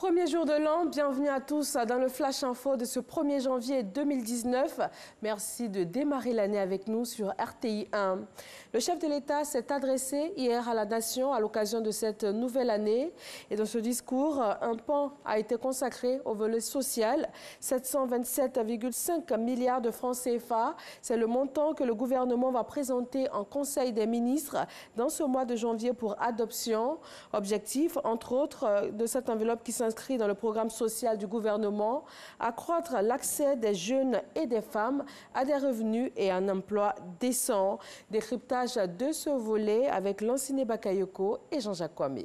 Premier jour de l'an, bienvenue à tous dans le Flash Info de ce 1er janvier 2019. Merci de démarrer l'année avec nous sur RTI 1. Le chef de l'État s'est adressé hier à la nation à l'occasion de cette nouvelle année. Et dans ce discours, un pan a été consacré au volet social. 727,5 milliards de francs CFA. C'est le montant que le gouvernement va présenter en Conseil des ministres dans ce mois de janvier pour adoption. Objectif, entre autres, de cette enveloppe qui s'inscrit dans le programme social du gouvernement, accroître l'accès des jeunes et des femmes à des revenus et un emploi décent. Décryptage de ce volet avec Lanciné Bakayoko et Jean-Jacques Kwame.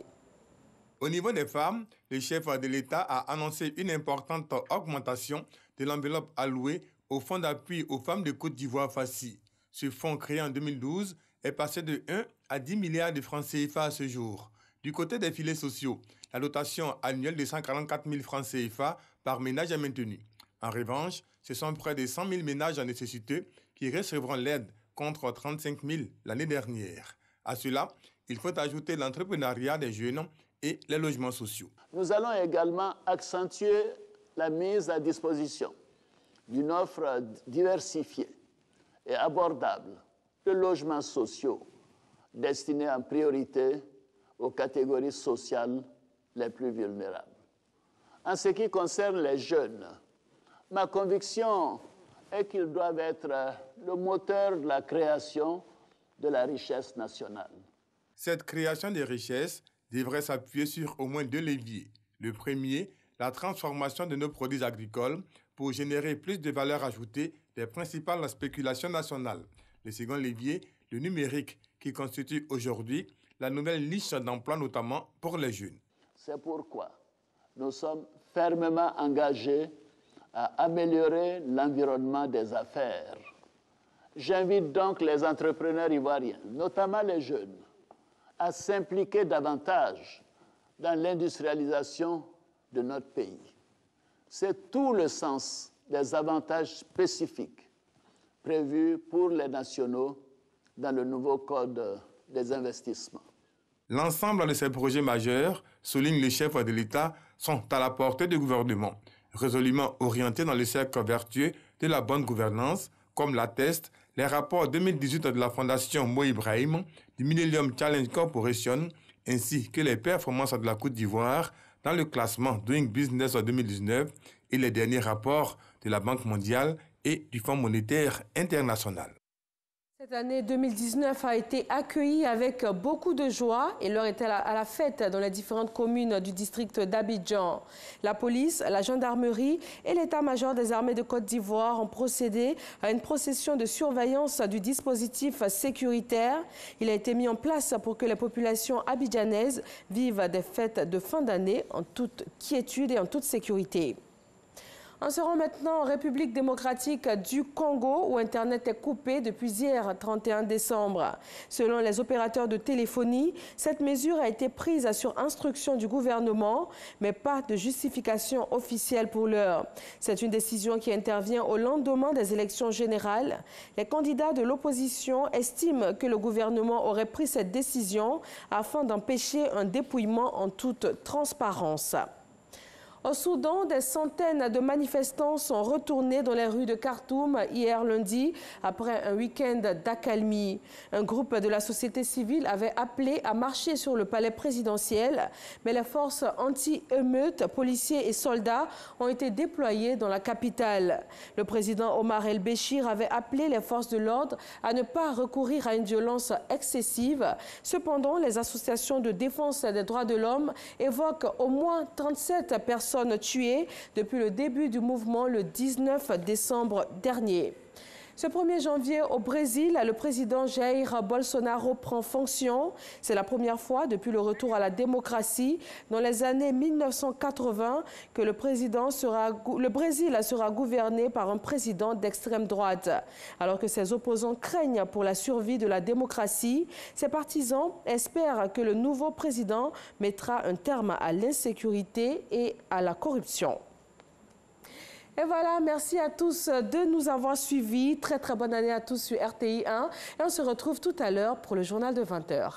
Au niveau des femmes, le chef de l'État a annoncé une importante augmentation de l'enveloppe allouée au Fonds d'appui aux femmes de Côte d'Ivoire FACI. Ce fonds créé en 2012 est passé de 1 à 10 milliards de francs CFA à ce jour. Du côté des filets sociaux, la dotation annuelle de 144 000 francs CFA par ménage est maintenue. En revanche, ce sont près de 100 000 ménages en nécessité qui recevront l'aide contre 35 000 l'année dernière. À cela, il faut ajouter l'entrepreneuriat des jeunes et les logements sociaux. Nous allons également accentuer la mise à disposition d'une offre diversifiée et abordable de logements sociaux destinés en priorité aux catégories sociales les plus vulnérables. En ce qui concerne les jeunes, ma conviction est qu'ils doivent être le moteur de la création de la richesse nationale. Cette création de richesse devrait s'appuyer sur au moins 2 leviers. Le premier, la transformation de nos produits agricoles pour générer plus de valeur ajoutée des principales spéculations nationales. Le second levier, le numérique, qui constitue aujourd'hui la nouvelle niche d'emploi, notamment pour les jeunes. C'est pourquoi nous sommes fermement engagés à améliorer l'environnement des affaires. J'invite donc les entrepreneurs ivoiriens, notamment les jeunes, à s'impliquer davantage dans l'industrialisation de notre pays. C'est tout le sens des avantages spécifiques prévus pour les nationaux dans le nouveau Code des investissements. L'ensemble de ces projets majeurs, souligne le chef de l'État, sont à la portée du gouvernement, résolument orientés dans le cercle vertueux de la bonne gouvernance, comme l'attestent les rapports 2018 de la Fondation Mo Ibrahim, du Millennium Challenge Corporation, ainsi que les performances de la Côte d'Ivoire dans le classement Doing Business en 2019 et les derniers rapports de la Banque mondiale et du Fonds monétaire international. Cette année 2019 a été accueillie avec beaucoup de joie et l'heure était à la fête dans les différentes communes du district d'Abidjan. La police, la gendarmerie et l'état-major des armées de Côte d'Ivoire ont procédé à une procession de surveillance du dispositif sécuritaire. Il a été mis en place pour que les populations abidjanaises vivent des fêtes de fin d'année en toute quiétude et en toute sécurité. On se rend maintenant en République démocratique du Congo où Internet est coupé depuis hier 31 décembre. Selon les opérateurs de téléphonie, cette mesure a été prise sur instruction du gouvernement, mais pas de justification officielle pour l'heure. C'est une décision qui intervient au lendemain des élections générales. Les candidats de l'opposition estiment que le gouvernement aurait pris cette décision afin d'empêcher un dépouillement en toute transparence. Au Soudan, des centaines de manifestants sont retournés dans les rues de Khartoum hier lundi après un week-end d'accalmie. Un groupe de la société civile avait appelé à marcher sur le palais présidentiel, mais les forces anti-émeutes, policiers et soldats ont été déployés dans la capitale. Le président Omar El-Béchir avait appelé les forces de l'ordre à ne pas recourir à une violence excessive. Cependant, les associations de défense des droits de l'homme évoquent au moins 37 personnes tuées depuis le début du mouvement le 19 décembre dernier. Ce 1er janvier, au Brésil, le président Jair Bolsonaro prend fonction. C'est la première fois depuis le retour à la démocratie dans les années 1980 que le Brésil sera gouverné par un président d'extrême droite. Alors que ses opposants craignent pour la survie de la démocratie, ses partisans espèrent que le nouveau président mettra un terme à l'insécurité et à la corruption. Et voilà, merci à tous de nous avoir suivis. Très bonne année à tous sur RTI 1. Et on se retrouve tout à l'heure pour le journal de 20 h.